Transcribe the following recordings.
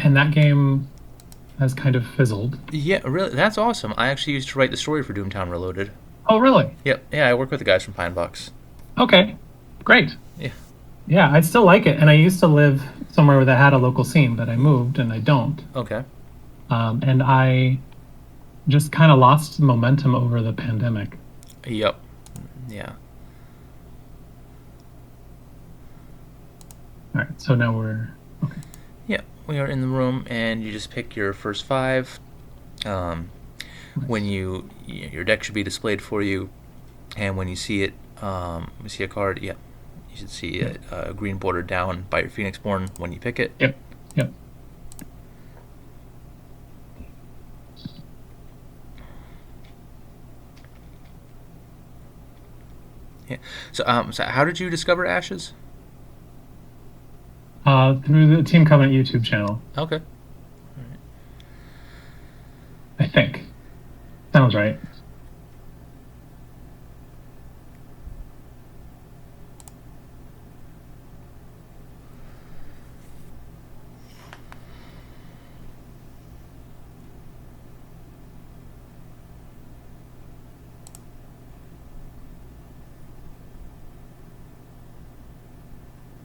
and that game has kind of fizzled. Yeah, really, that's awesome. I actually used to write the story for Doomtown Reloaded. Oh, really? Yep, yeah, I work with the guys from Pine Box. Okay, great. Yeah. Yeah, I still like it, and I used to live somewhere that had a local scene, but I moved and I don't. Okay. And I just kind of lost momentum over the pandemic. Yep. Yeah. All right, so now we're okay. Yeah. We are in the room, and you just pick your first 5. Um, when Nice. your deck should be displayed for you, and when you see it, you see a card. Yeah, you should see Yep, a green border down by your Phoenixborn when you pick it. yep, yep. Yeah. So how did you discover Ashes? Through the Team Covenant YouTube channel, Okay. I think. Sounds right.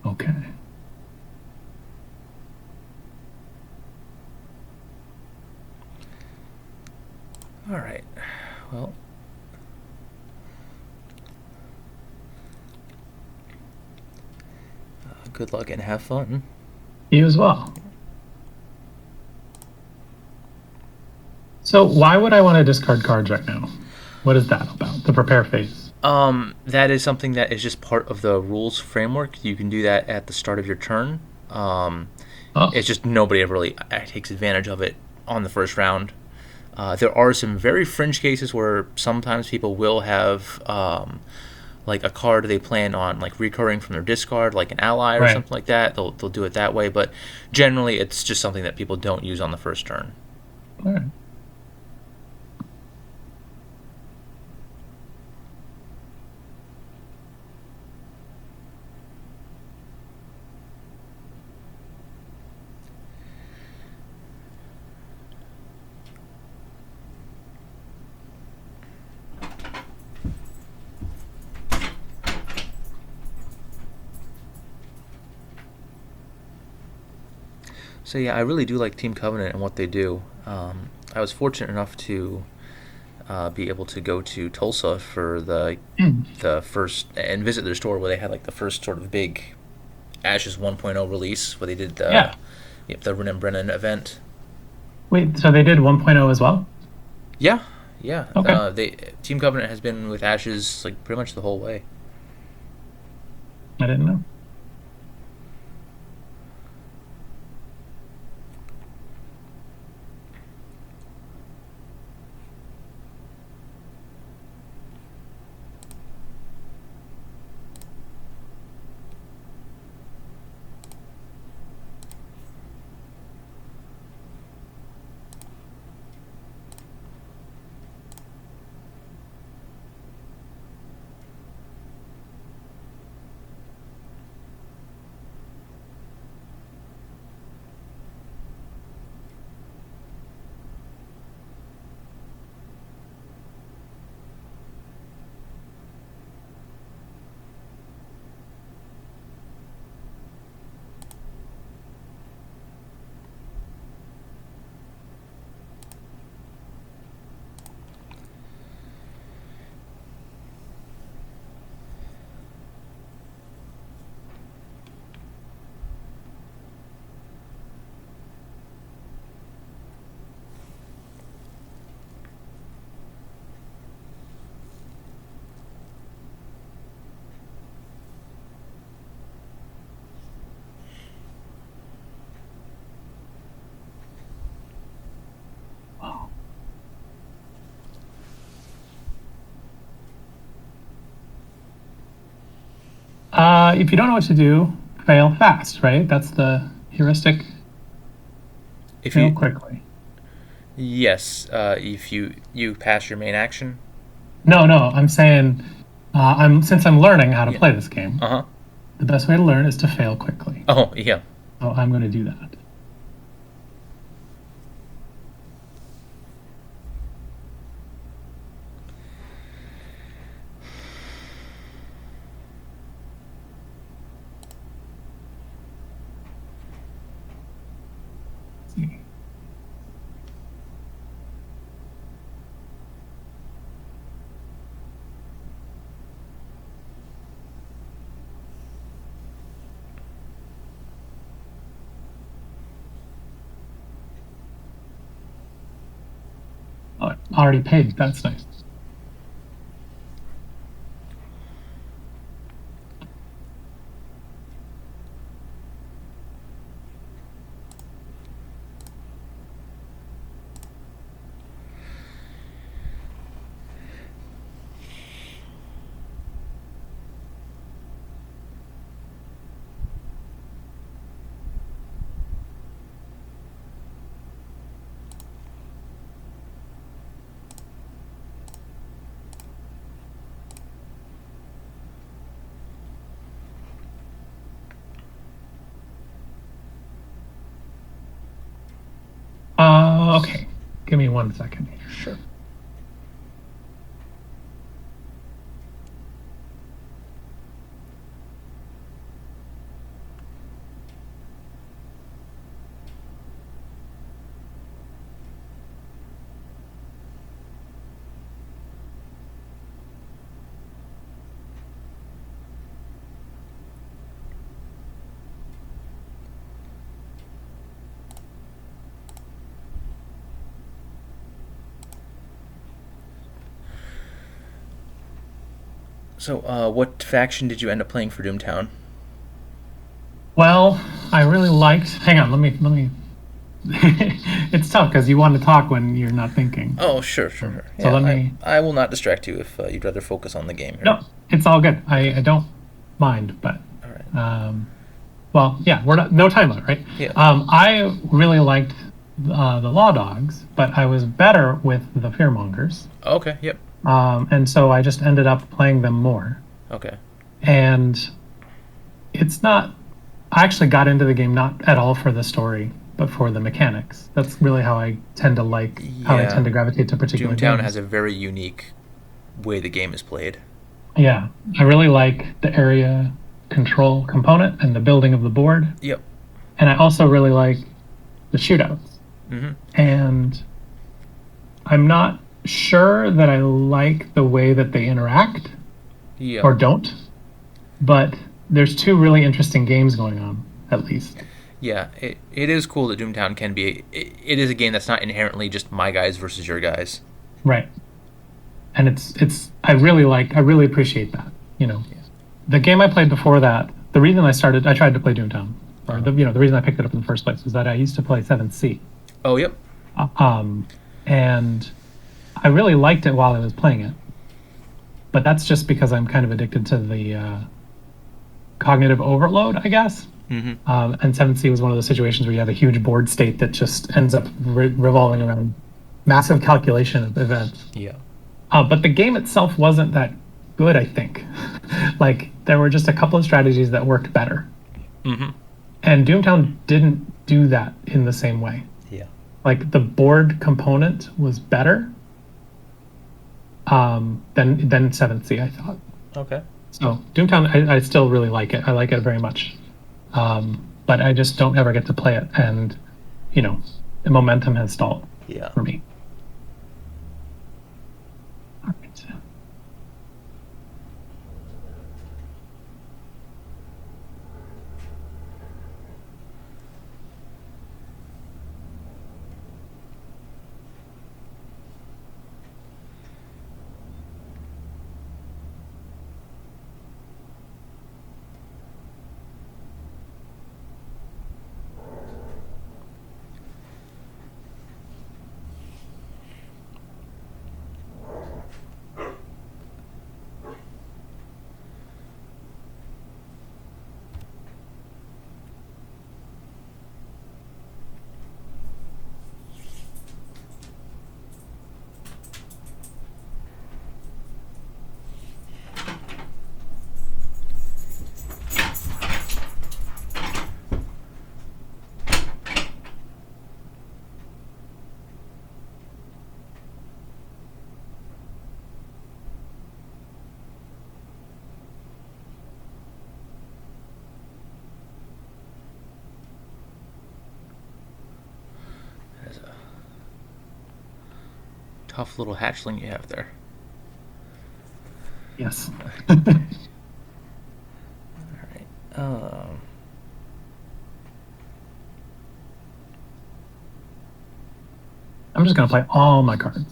Okay. All right. Well, good luck and have fun. You as well. So why would I want to discard cards right now? What is that about? The prepare phase. That is something that is just part of the rules framework. You can do that at the start of your turn. Um, Oh, it's just nobody ever really takes advantage of it on the first round. There are some very fringe cases where sometimes people will have like a card they plan on like recurring from their discard, like an ally or right. something like that. They'll do it that way, but generally it's just something that people don't use on the first turn. All right. So yeah, I really do like Team Covenant and what they do. I was fortunate enough to be able to go to Tulsa for Hmm. the first and visit their store where they had like the first sort of big Ashes 1.0 release where they did Yeah. the Ren and Brennan event. Wait, so they did 1.0 as well? Yeah, yeah. Okay. They Team Covenant has been with Ashes like pretty much the whole way. I didn't know. Wow. If you don't know what to do, fail fast, right? That's the heuristic. If Fail you quickly. if you pass your main action. No, no, I'm saying I'm since I'm learning how to Yeah. play this game, Uh-huh. the best way to learn is to fail quickly. Oh, yeah. So I'm going to do that. see. Oh, it already paid. That's nice. Okay. Give me 1 second here. Sure. So, what faction did you end up playing for Doomtown? Well, I really liked. Hang on. Let me. It's tough because you want to talk when you're not thinking. Oh, sure, sure, sure. So Yeah, let me. I will not distract you if you'd rather focus on the game here. No, it's all good. I don't mind, but All right. well, yeah, we're not no time limit, right? Yeah. I really liked the Law Dogs, but I was better with the Fearmongers, Okay. Yep. and so I just ended up playing them more. Okay. And it's not. I actually got into the game not at all for the story, but for the mechanics. That's really how I tend to like how I Yeah. tend to gravitate to particular Doomtown games. has a very unique way the game is played. Yeah, I really like the area control component and the building of the board, Yep. and I also really like the shootouts. Mm-hmm. And I'm not sure that I like the way that they interact Yep. or don't, but there's two really interesting games going on, at least. Yeah, it is cool that Doomtown can be. It is a game that's not inherently just my guys versus your guys. Right. And I really appreciate that. You know, Yeah. the game I played before that, I tried to play Doomtown, or the reason I picked it up in the first place was that I used to play 7th Sea. Oh, yep. Um, and I really liked it while I was playing it. But that's just because I'm kind of addicted to the cognitive overload, I guess. Mm-hmm. And 7th Sea was one of those situations where you have a huge board state that just ends up revolving around massive calculation of events. Yeah. But the game itself wasn't that good, I think. Like, there were just a couple of strategies that worked better. Mm-hmm. And Doomtown didn't do that in the same way. Yeah. Like, the board component was better than 7th Sea, I thought. Okay. So, Doomtown, I still really like it. I like it very much. But I just don't ever get to play it. And, the momentum has stalled Yeah. for me. All right. Tough little hatchling you have there. Yes. All right. I'm just gonna play all my cards.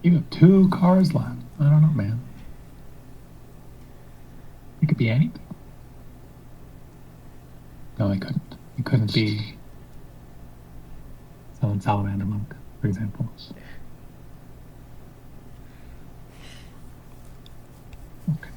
You have 2 cards left. I don't know, man. It could be anything. No, I couldn't. It couldn't be Sullen Salamander Monk, for example. Okay.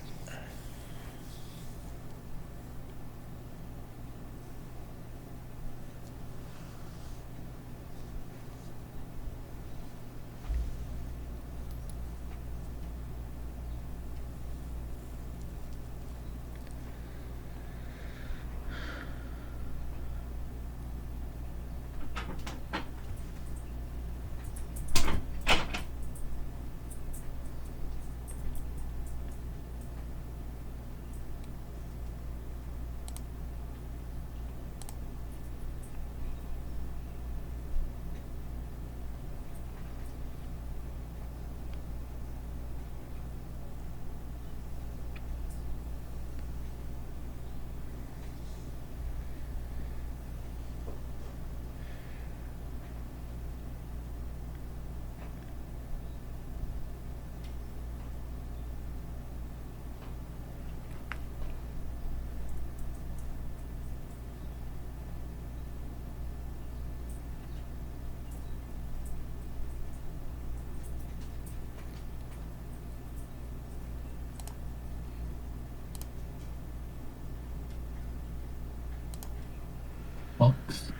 Monks.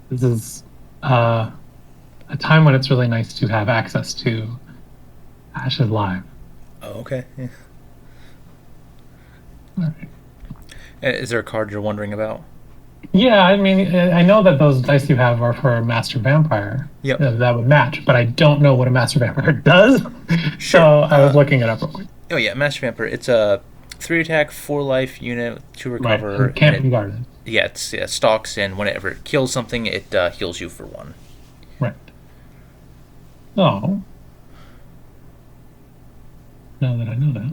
This is uh, a time when it's really nice to have access to Ashes Live. Oh, okay. Yeah. All right. Is there a card you're wondering about? Yeah, I mean, I know that those dice you have are for Master Vampire. Yep. That would match, but I don't know what a Master Vampire does. Sure. So I was looking it up real quick. Oh yeah, Master Vampire. It's a 3 attack, 4 life unit to Right, recover, and and can't be guarded. yeah, it's stalks, and whenever it kills something, it heals you for 1. Right. So now that I know that,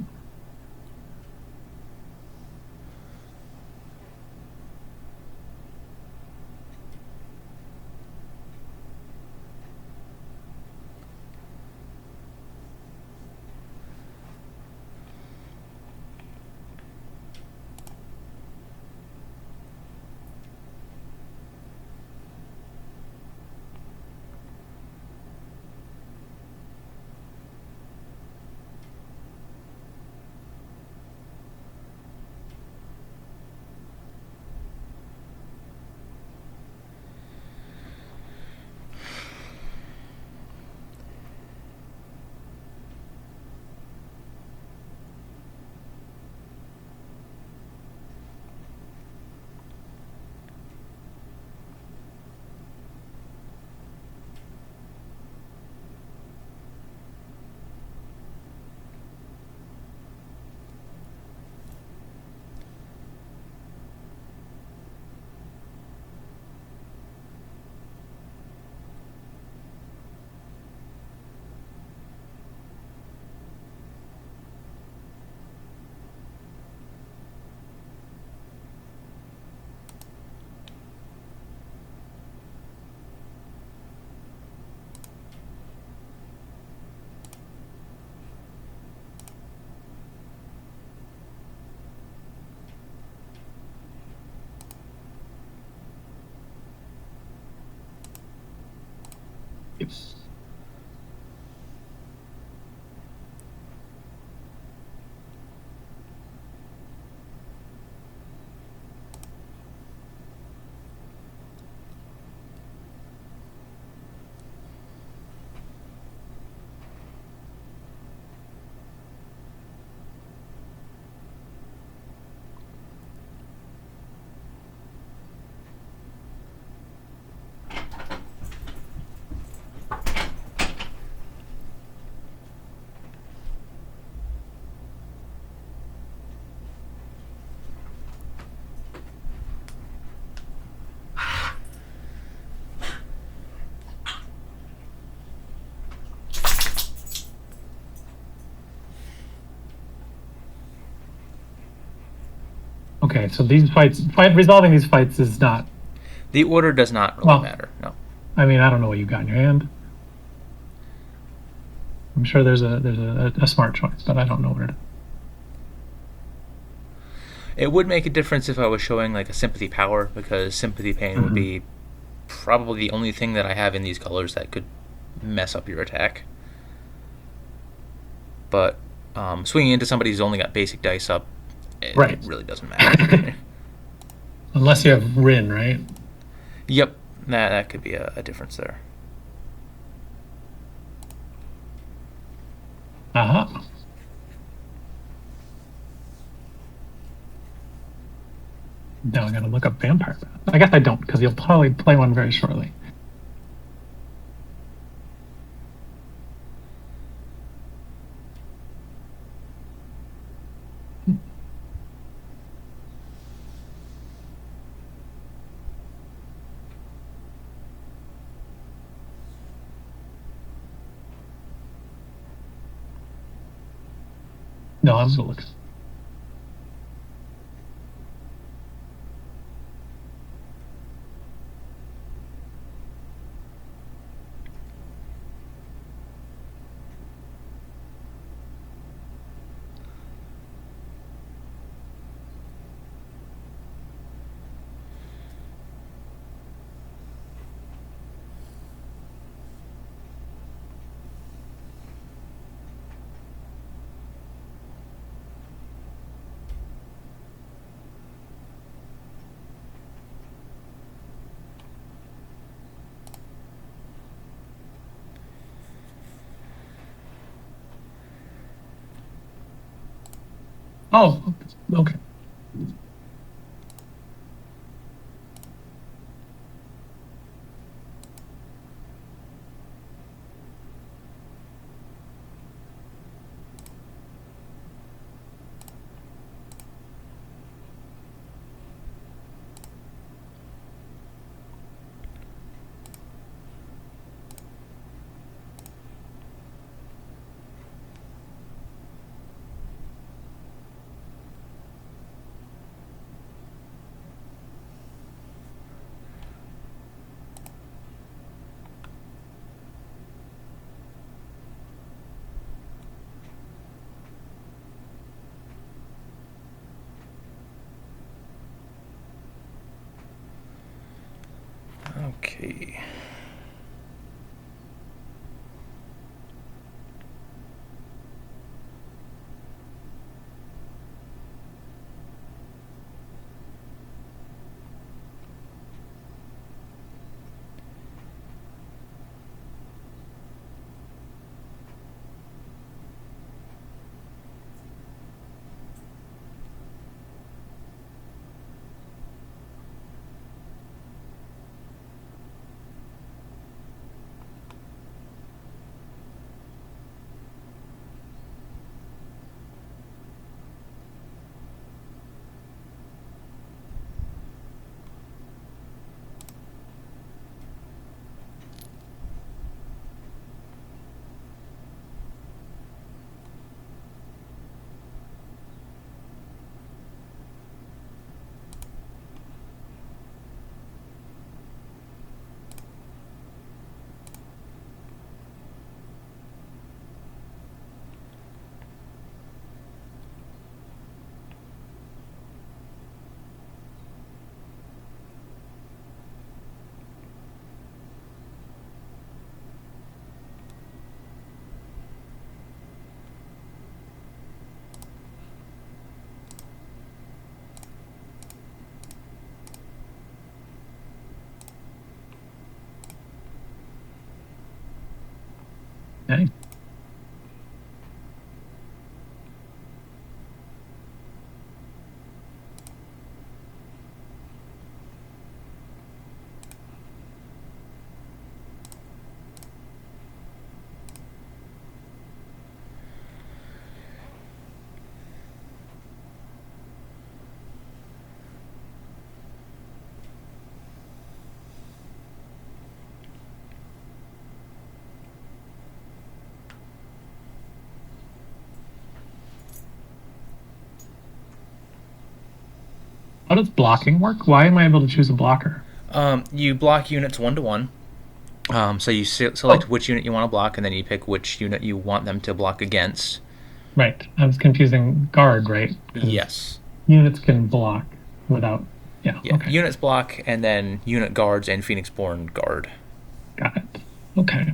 it's okay. So these resolving these fights is not. The order does not really Well, matter. No. I mean, I don't know what you got in your hand. I'm sure there's a smart choice, but I don't know what it is. It would make a difference if I was showing like a sympathy power, because sympathy pain would be probably the only thing that I have in these colors that could mess up your attack. But swinging into somebody who's only got basic dice up, it Right. really doesn't matter. Unless you have Rin, right? Yep, that could be a difference there. Uh-huh. Now I gotta look up Vampire Bath. I guess I don't, because you'll probably play one very shortly. No, I'm gonna look. Oh, okay. Okay. Okay. How does blocking work? Why am I able to choose a blocker? You block units 1 to 1. So you select Oh, which unit you want to block, and then you pick which unit you want them to block against. right. I was confusing guard, right? Because Yes. units can block without. Yeah. Yeah. Okay. Units block, and then unit guards and Phoenixborn guard. Got it. Okay.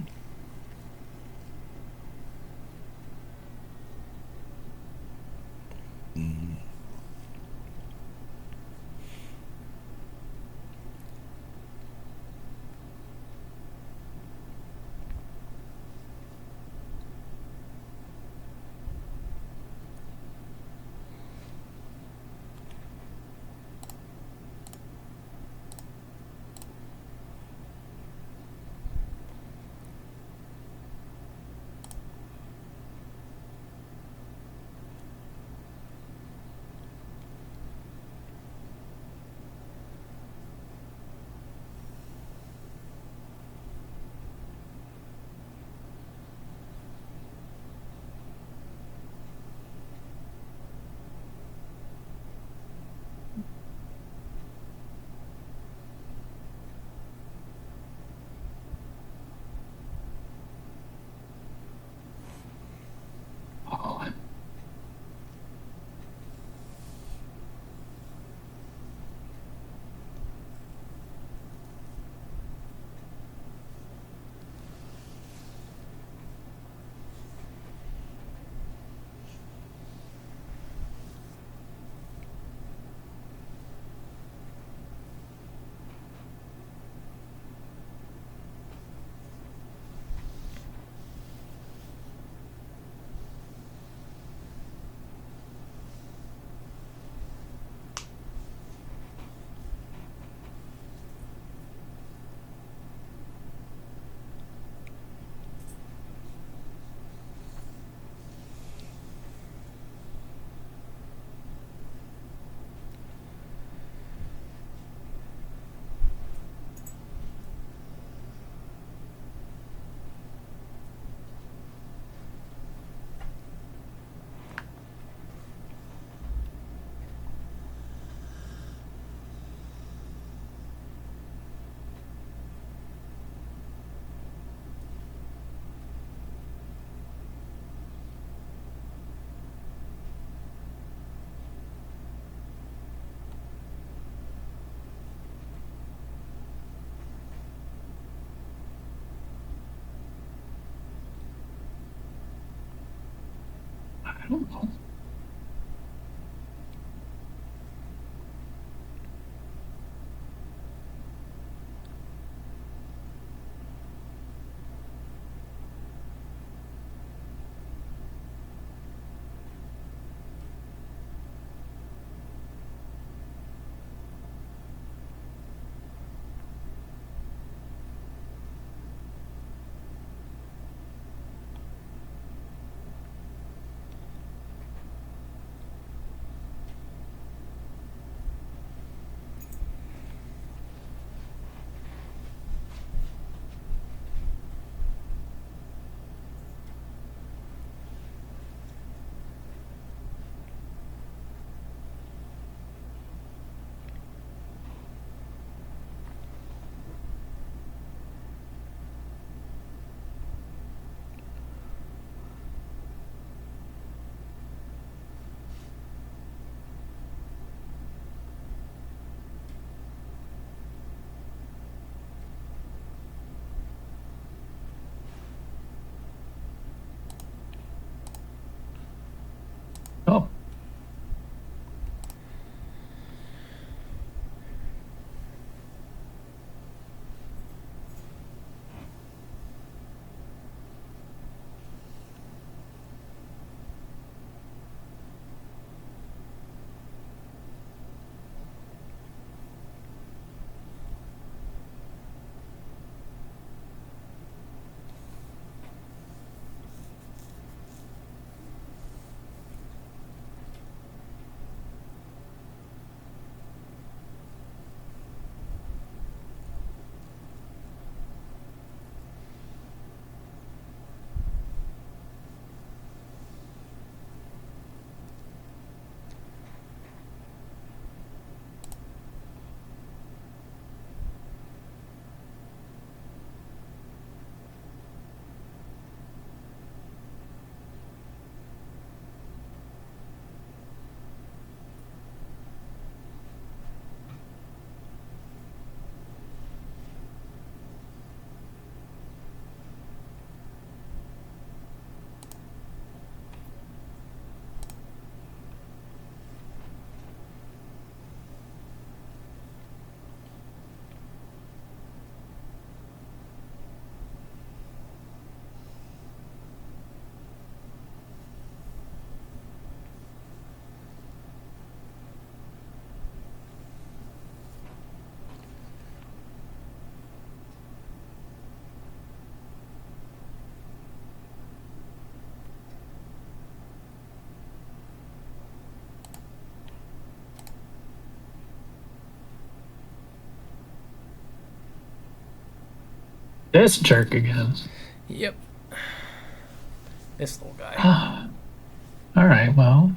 I don't know. Oh, this jerk again. Yep. This little guy. All right, well.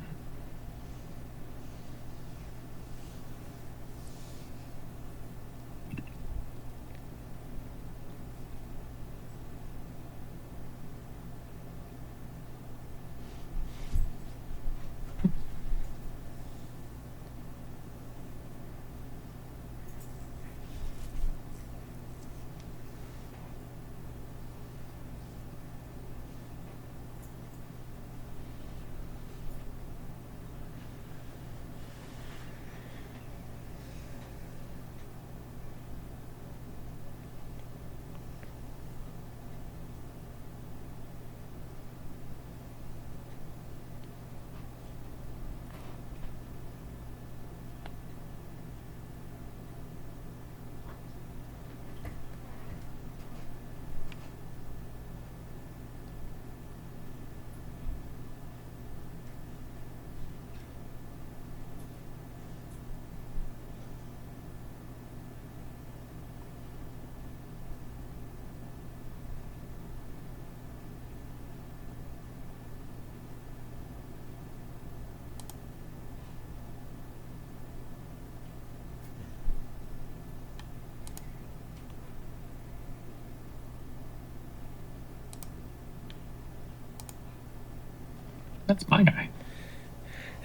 That's my guy.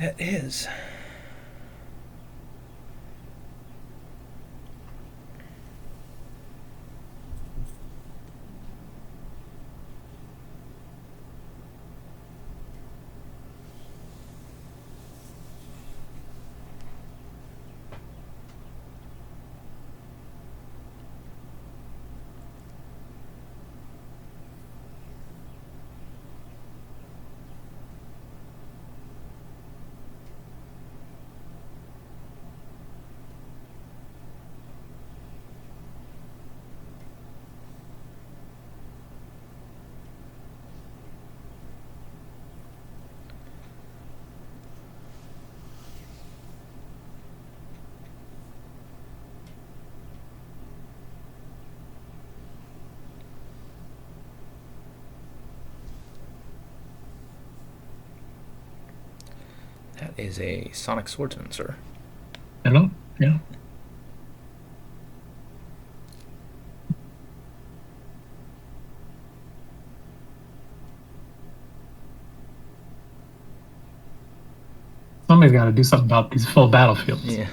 That is. is a Sonic Swordsman, sir. Hello? Yeah. Somebody's got to do something about these full battlefields. Yeah.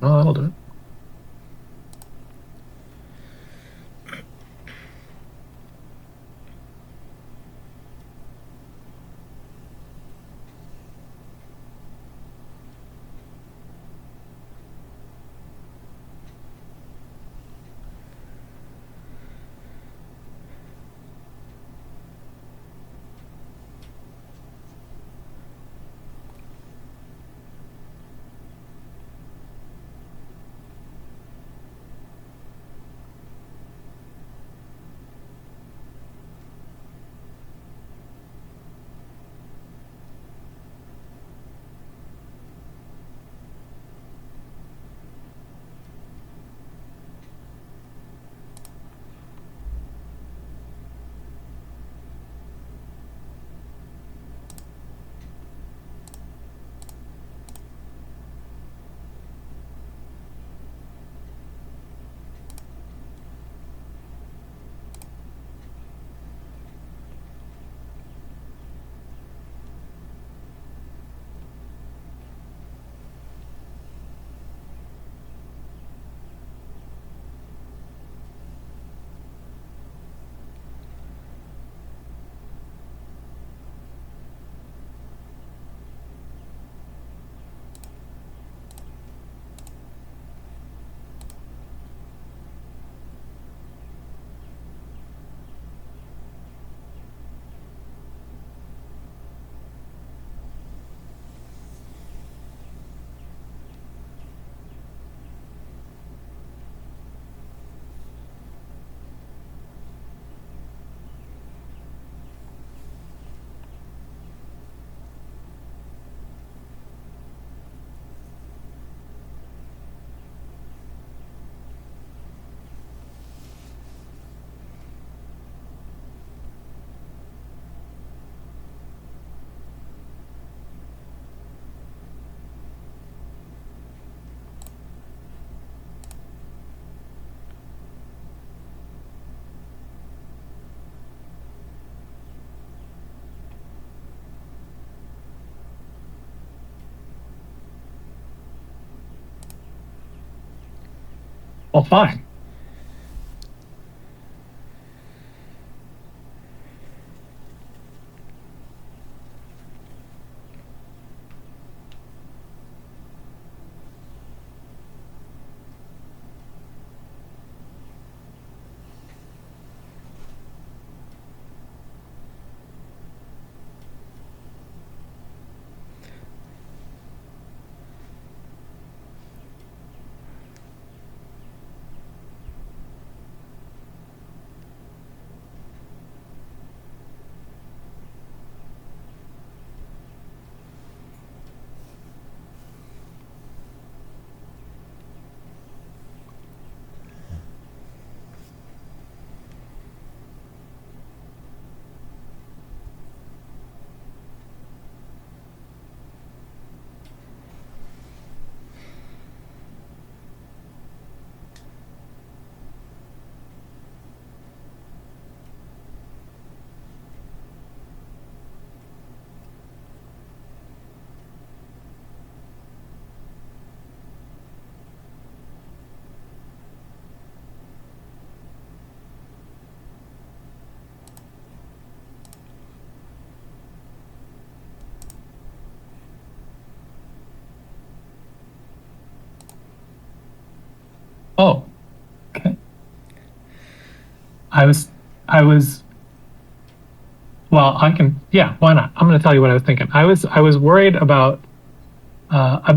Oh, that'll do it. Well, fine. Oh, okay. I was, I was, well, I can, yeah, why not? I'm going to tell you what I was thinking. I was worried about,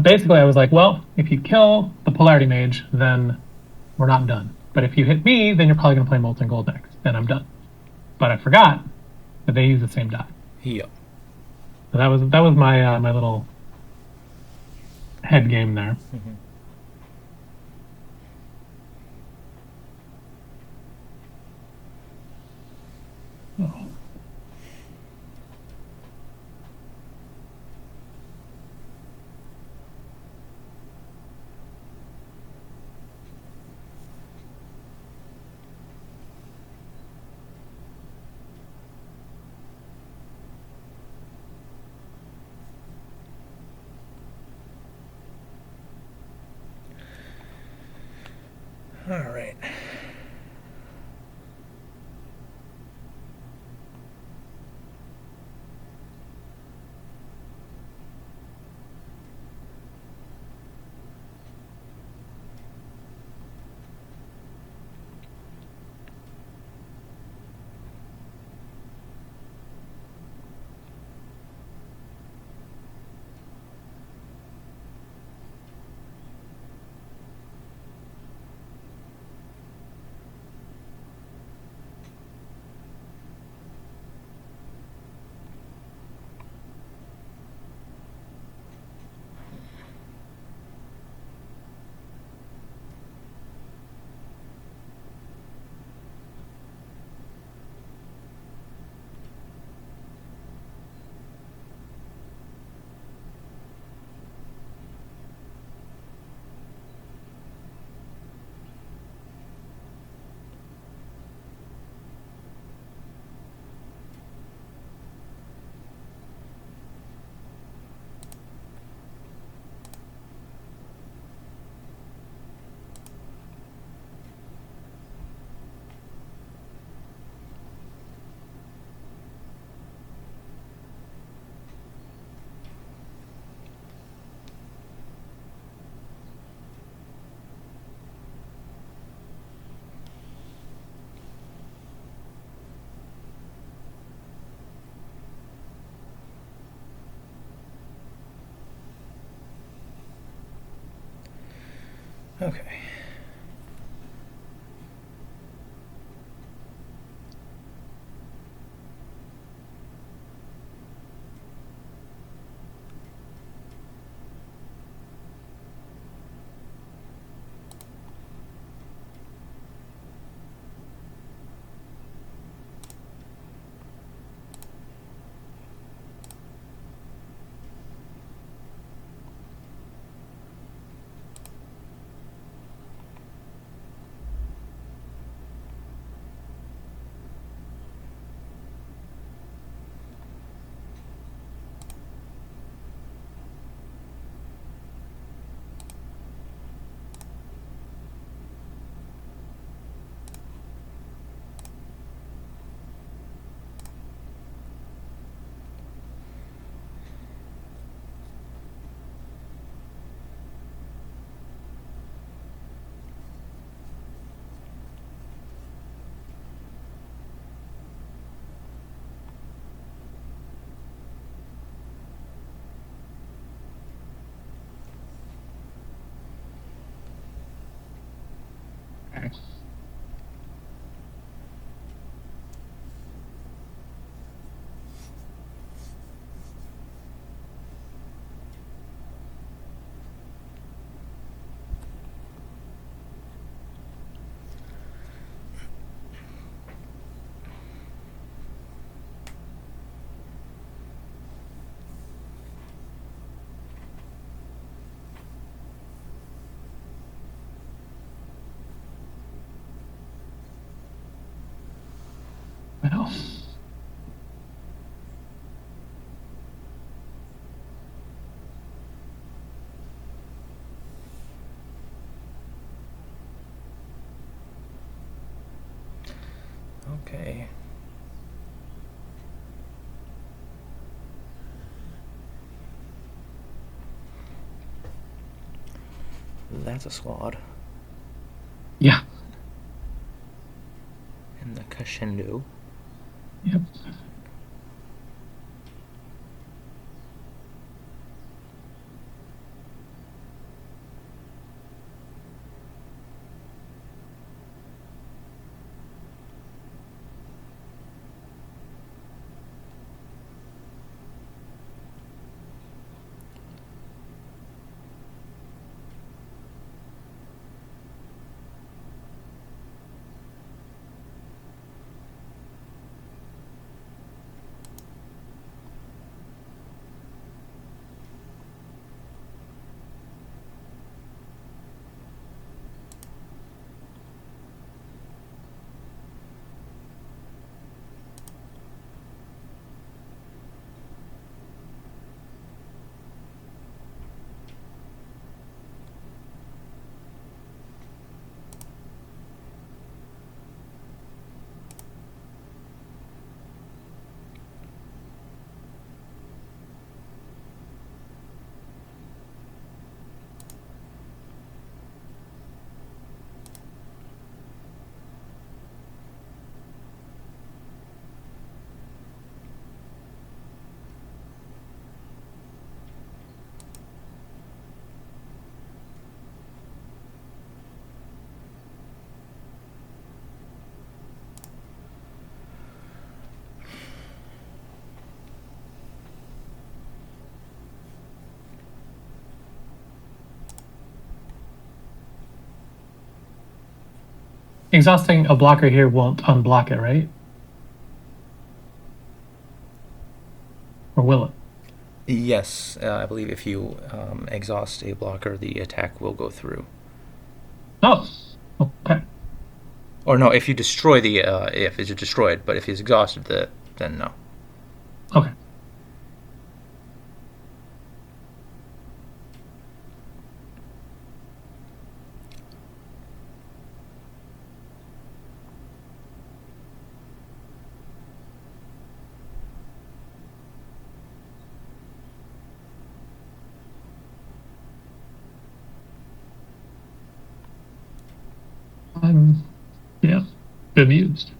basically, I was like, well, if you kill the Polarity Mage, then we're not done. But if you hit me, then you're probably going to play Molten Gold next. Then I'm done. But I forgot that they use the same die. Yep. So that was my my little head game there. Mm-hmm. Oh. All right. Okay. Okay. Well, Okay. That's a squad. yeah. And the crescendo. Yep. exhausting a blocker here won't unblock it, right? Or will it? Yes, I believe if you exhaust a blocker, the attack will go through. Oh, okay. Or no, if you destroy the if it's destroyed, but if he's exhausted, then no. Okay. I'm, yeah, bemused.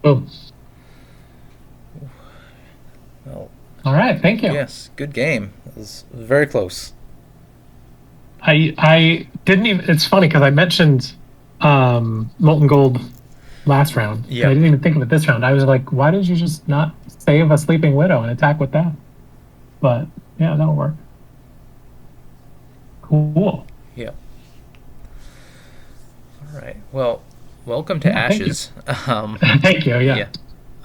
Oh, Well, all right. Thank you. yes, good game. It was very close. I didn't even. It's funny because I mentioned Molten Gold last round, and I Yep. didn't even think of it this round. I was like, why did you just not save a Sleeping Widow and attack with that? But yeah, that'll work. Cool. Yep. All right. Well, welcome to Yeah, thank you. Ashes. Thank you. Yeah. Yeah.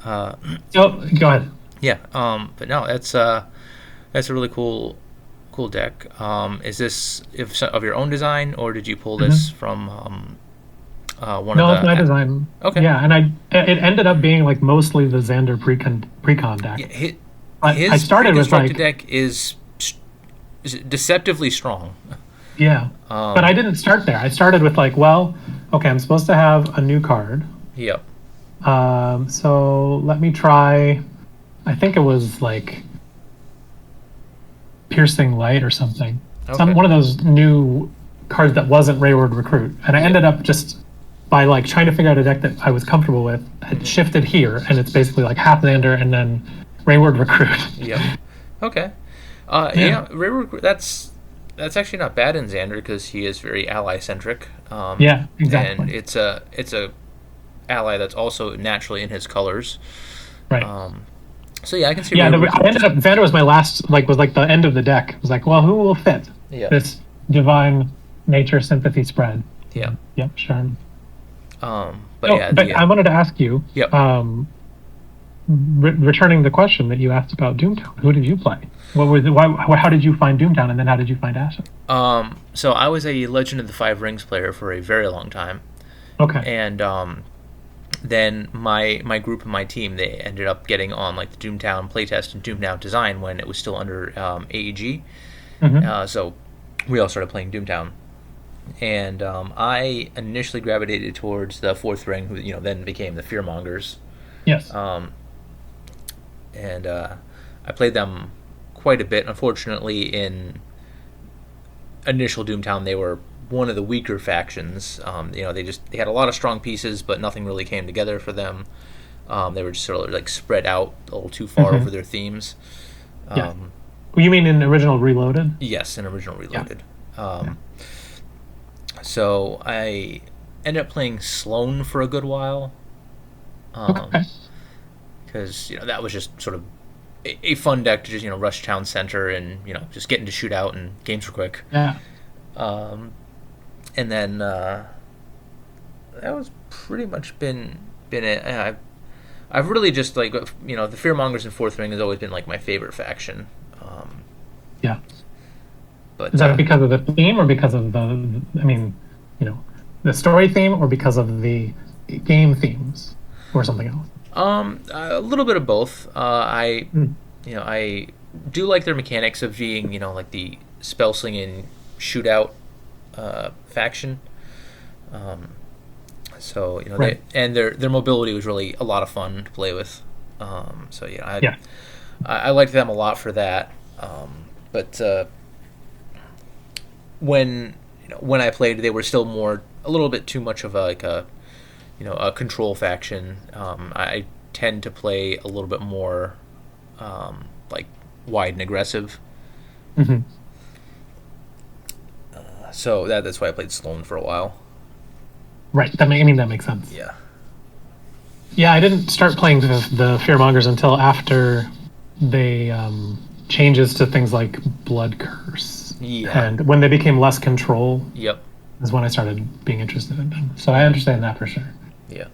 Uh, So go ahead. yeah. But no, that's a really cool deck. Is this of your own design, or did you pull this Hmm. from one of No, it's my the? design. Okay. Yeah, and it ended up being like mostly the Xander precon Yeah, deck. But I his started with pre-constructed like, deck is deceptively strong. yeah, but I Um, didn't start there. I started with like, well, okay, I'm supposed to have a new card. yep. So let me try. I think it was like Piercing Light or something. Some Okay. one of those new cards that wasn't Rayward Recruit, and I Yep. ended up just by like trying to figure out a deck that I was comfortable with. Had Mhm. shifted here, and it's basically like half Xander and then Rayward Recruit. Yep. Okay. Yeah, Yeah. That's actually not bad in Xander because he is very ally centric. yeah, And exactly. it's a ally that's also naturally in his colors. Right. Um, so yeah, I can see Yeah, Railroad I Recruit ended just up Xander was my last like was like the end of the deck. It was like, well, who will fit yeah this divine nature sympathy spread? yeah. Yep, sure. But Oh, yeah but I wanted to ask you, yep. returning the question that you asked about Doomtown. Who did you play? What was it? How did you find Doomtown, and then how did you find Ashen? So I was a Legend of the Five Rings player for a very long time, Okay. and then my group and my team they ended up getting on like the Doomtown playtest and Doomtown design when it was still under AEG. Hmm. So we all started playing Doomtown, and I initially gravitated towards the fourth ring, who then became the Fearmongers, Yes. um, and I played them quite a bit. Unfortunately, in initial Doomtown, they were one of the weaker factions. They had a lot of strong pieces, but nothing really came together for them. They were just sort of like spread out a little too far over their themes. Yeah. Um, You mean in original Reloaded? yes, in original Yeah. Reloaded. Yeah. So I ended up playing Sloan for a good while. Okay. Because that was just sort of a fun deck to just rush town center and just get into shootout and games were quick. Yeah. And then that was pretty much been it. I've really just like the Fearmongers in Fourth Ring has always been like my favorite faction. Yeah. But Is that because of the theme or because of the story theme or because of the game themes or something else? a little bit of both. Mm. I do like their mechanics of being like the spell slinging shootout faction. So Right. their mobility was really a lot of fun to play with. So Yeah. I liked them a lot for that. But when I played, they were still a little bit too much of a control faction. I tend to play a little bit more like wide and aggressive. Hmm. So that's why I played Sloan for a while. Right. That makes sense. Yeah. Yeah, I didn't start playing the Fearmongers until after they changes to things like Blood Curse, Yeah. and when they became less control Yep. is when I started being interested in them. So I understand that for sure. Yeah.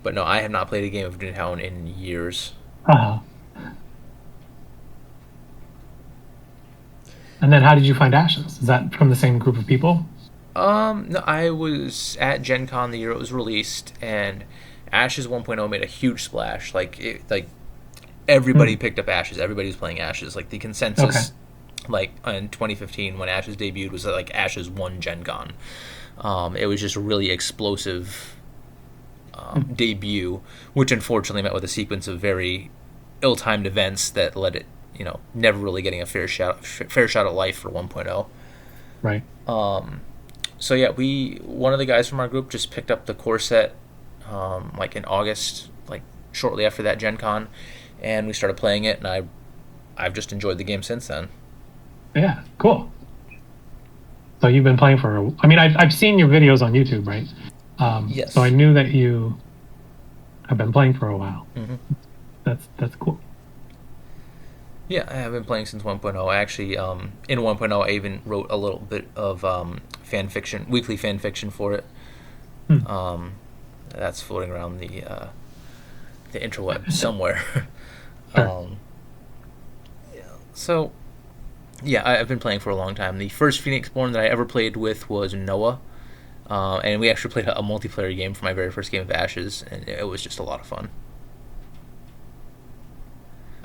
But no, I have not played a game of Toontown in years. Uh-huh. And then how did you find Ashes? Is that from the same group of people? No, I was at Gen Con the year it was released, and Ashes 1.0 made a huge splash. Like everybody picked up Ashes. Everybody was playing Ashes. Like the consensus, like in 2015 when Ashes debuted, was that, like Ashes won Gen Con. It was just a really explosive debut, which unfortunately met with a sequence of very ill-timed events that led it, never really getting a fair shot at life for 1.0. Right. So yeah, one of the guys from our group just picked up the core set, like in August, like shortly after that Gen Con, and we started playing it, and I've just enjoyed the game since then. Yeah. Cool. So you've been playing for. I mean, I've seen your videos on YouTube, right? Yes. So I knew that you have been playing for a while. Mm-hmm. That's cool. Yeah, I have been playing since 1.0. I actually, in 1.0, I even wrote a little bit of fan fiction, weekly fan fiction for it. Hmm. That's floating around the interweb somewhere. Sure. Yeah. So, yeah, I've been playing for a long time. The first Phoenix Born that I ever played with was Noah, and we actually played a multiplayer game for my very first game of Ashes, and it was just a lot of fun.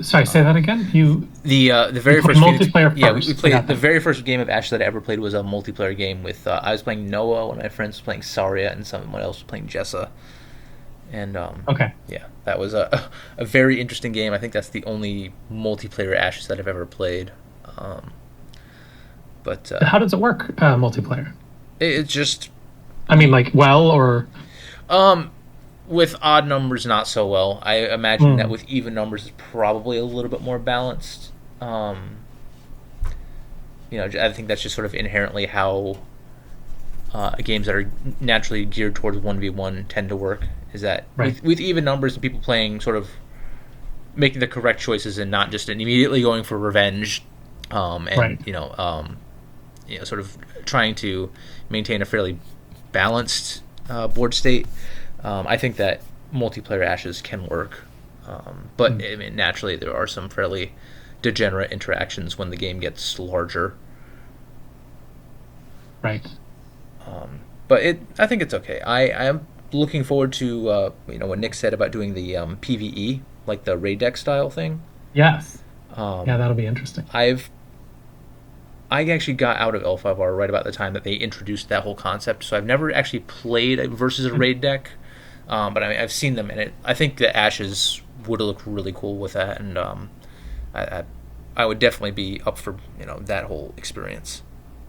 Sorry, say that again. The very You played first multiplayer yeah, we first. I played got the that. very first game of Ashes that I ever played was a multiplayer game with I was playing Noah, one of my friends was playing Saria, and someone else was playing Jessa. And Okay. yeah, that was a very interesting game. I think that's the only multiplayer Ashes that I've ever played. But How does it work, multiplayer? it's just I mean, like, well, or with odd numbers, not so well. I imagine that Hmm. with even numbers, it's probably a little bit more balanced. I think that's just sort of inherently how games that are naturally geared towards 1v1 tend to work. Is that Right. with even numbers and people playing sort of making the correct choices and not just immediately going for revenge, and Right. sort of trying to maintain a fairly balanced board state. I think that multiplayer Ashes can work, but I mean, naturally there are some fairly degenerate interactions when the game gets larger. Right. But I think it's okay. I am looking forward to what Nick said about doing the PVE, like the raid deck style thing. Yes. Um, Yeah, that'll be interesting. I actually got out of L5R right about the time that they introduced that whole concept, so I've never actually played a versus a raid deck, but I mean, I've seen them in it. I think the Ashes would look really cool with that, and I, I would definitely be up for that whole experience.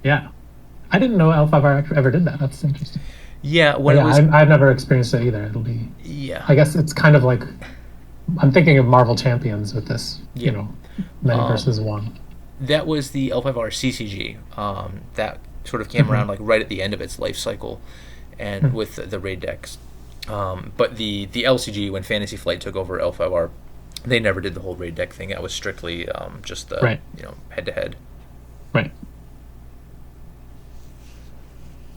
Yeah. I didn't know L5R ever did that. That's interesting. Yeah, But when it yeah, was I've never experienced it either. It'll be, yeah I guess it's kind of like I'm thinking of Marvel Champions with this, yeah many versus one. that was the L5R CCG. That sort of came around Hmm. like right at the end of its life cycle, and Hmm. with the raid decks. But the LCG, when Fantasy Flight took over L5R, they never did the whole raid deck thing. That was strictly just the Right, head to head. right,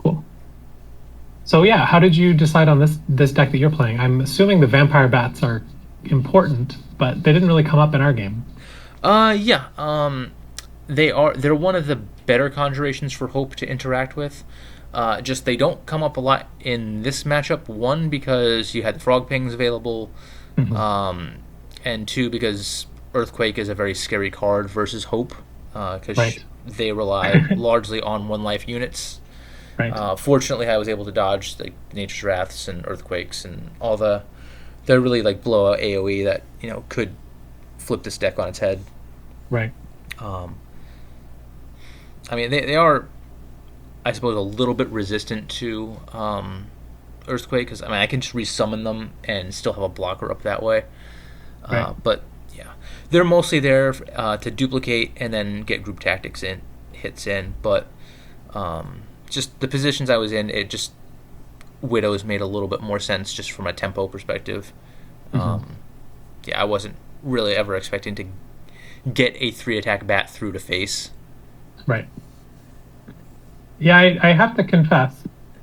cool. So yeah, how did you decide on this deck that you're playing? I'm assuming the vampire bats are important, but they didn't really come up in our game. Yeah. They're one of the better conjurations for Hope to interact with. Just they don't come up a lot in this matchup. One, because you had the Frog Pings available, Hmm. um, and two, because Earthquake is a very scary card versus Hope, because Right, they rely largely on one life units. right, Fortunately, I was able to dodge the Nature's Wraths and Earthquakes and all the really like blowout AOE that could flip this deck on its head. right. Um, I mean, they are, I suppose, a little bit resistant to Earthquake because I mean I can just resummon them and still have a blocker up that way. Right. But yeah, they're mostly there to duplicate and then get group tactics in hits in. But just the positions I was in, it just Widows made a little bit more sense just from a tempo perspective. Hmm. Um, yeah, I wasn't really ever expecting to get a 3 attack bat through to face. Right. Yeah, I have to confess,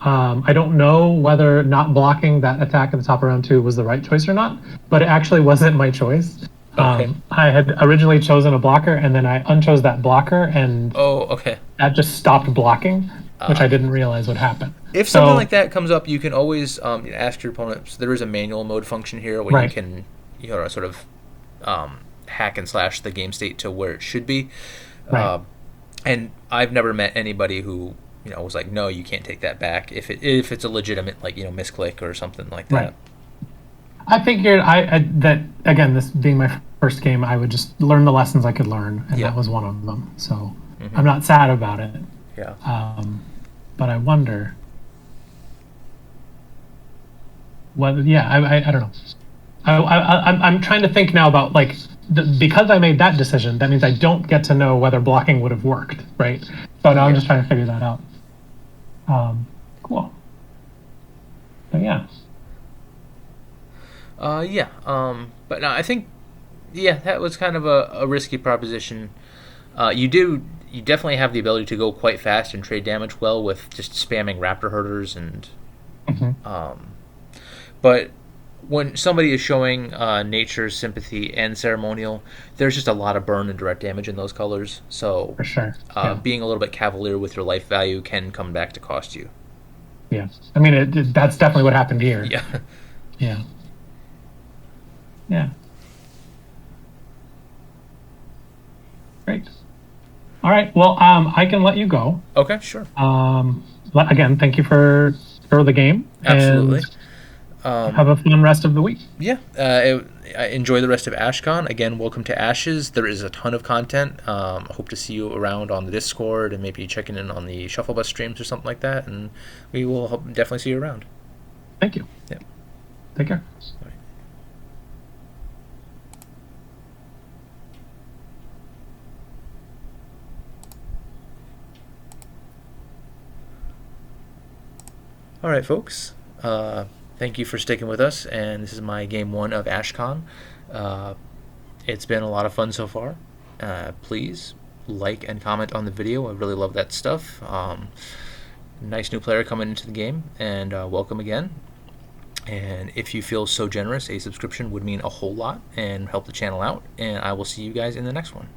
I don't know whether not blocking that attack at the top of round two was the right choice or not, but it actually wasn't my choice. Okay. I had originally chosen a blocker, and then I unchose that blocker, and Oh, okay. that just stopped blocking, which I didn't realize would happen. If something like So, that comes up, you can always ask your opponent. So there is a manual mode function here where you right, can, sort of hack and slash the game state to where it should be. right. Uh, and I've never met anybody who was like, no, you can't take that back if it's a legitimate like misclick or something like Right. that. I figured that again, this being my first game, I would just learn the lessons I could learn, and Yeah. that was one of them. So Hmm. I'm not sad about it. Yeah. Um, but I wonder whether, yeah, I don't know. I'm trying to think now about like because I made that decision, that means I don't get to know whether blocking would have worked, right? So now I'm Yeah. just trying to figure that out. Cool. But yeah, Yeah. But no, I think yeah, that was kind of a risky proposition. You definitely have the ability to go quite fast and trade damage well with just spamming Raptor herders and hmm, um, but when somebody is showing nature, sympathy, and ceremonial, there's just a lot of burn and direct damage in those colors. So for sure. Yeah, being a little bit cavalier with your life value can come back to cost you. yeah. I mean, that's definitely what happened here. Yeah. Yeah, yeah. Great. All right. Well, I can let you go. Okay, sure. Again, thank you for the game, and Absolutely. Um, have a fun rest of the week. yeah. Enjoy the rest of Ashcon. Again, welcome to Ashes. There is a ton of content. I hope to see you around on the Discord and maybe checking in on the Shuffle Bus streams or something like that. And we will definitely see you around. Thank you. Yeah. Take care. Bye. All right, folks. Thank you for sticking with us. And this is my game one of Ashcon. Uh, it's been a lot of fun so far. Please like and comment on the video. I really love that stuff. Nice new player coming into the game, and welcome again. And if you feel so generous, a subscription would mean a whole lot and help the channel out. And I will see you guys in the next one.